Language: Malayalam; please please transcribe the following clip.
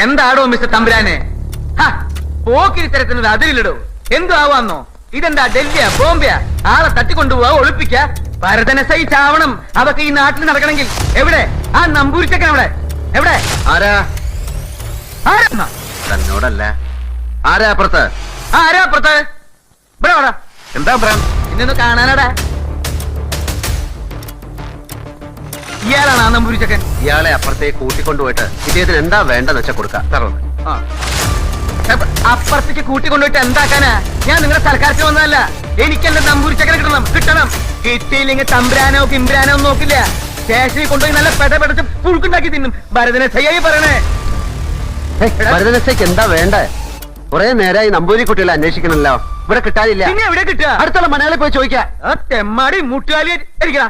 എന്താടോ മിസ്റ്റർ തമ്പുരാനെ? പോക്കിരി തരത്തിന് അതിരില്ലടോ. എന്തു ആവാന്നോ? ഇതെന്താ ഡൽഹിയാ ബോംബെയാ? ആളെ തട്ടിക്കൊണ്ടുപോവാ, ഒളിപ്പിക്ക. ഭരതനെ സഹിച്ചാവണം അതൊക്കെ ഈ നാട്ടിൽ നടക്കണമെങ്കിൽ. എവിടെ ആ നമ്പൂരിച്ചക്കൻ? എവിടെ എവിടെ? ആരാ? ആരാ? തന്നോടല്ല. ആരാ അപ്പുറത്ത്? ആരാ അപ്പുറത്ത്? ഇവിടെ വേടാ. എന്താ പറയാൻ? ഇന്നൊന്ന് കാണാനാടാ. ഇയാളാണ് ആ നമ്പൂരിച്ചക്കൻ. ഇയാളെ അപ്പുറത്തേക്ക് കൂട്ടിക്കൊണ്ടുപോയിട്ട് ഇദ്ദേഹത്തിന് എന്താ വേണ്ടെന്ന് വെച്ചാൽ കൊടുക്കാം. അപ്പുറത്തേക്ക് കൂട്ടിക്കൊണ്ടുപോയിട്ട് എന്താക്കാനാ? ഞാൻ നിങ്ങളുടെ സൽക്കാരത്തിൽ വന്നതല്ല. എനിക്ക് എന്റെ നമ്പൂരിച്ചക്കനെ കിട്ടണം. കിട്ടിയില്ലെങ്കിൽ തമ്പുരാനോ കിംബ്രാനോ ഒന്നും നോക്കില്ല. സ്റ്റേഷനിൽ കൊണ്ടുപോയി നല്ല പെടച്ച് പുഴുക്കുണ്ടാക്കി തിന്നും. ഭരതനെ സയ്യായി പറയണേ. ഭരതനസയ്ക്ക് എന്താ വേണ്ടേ? കുറെ നേരമായി നമ്പൂരി കുട്ടികളെ അന്വേഷിക്കണല്ലോ. ഇവിടെ കിട്ടാനില്ല. പിന്നെ എവിടെ കിട്ടുക? അടുത്തുള്ള മലയാളി പോയി ചോദിക്കാം. തെമ്മാടി മുട്ടുകാലി. എടിക്കടാ.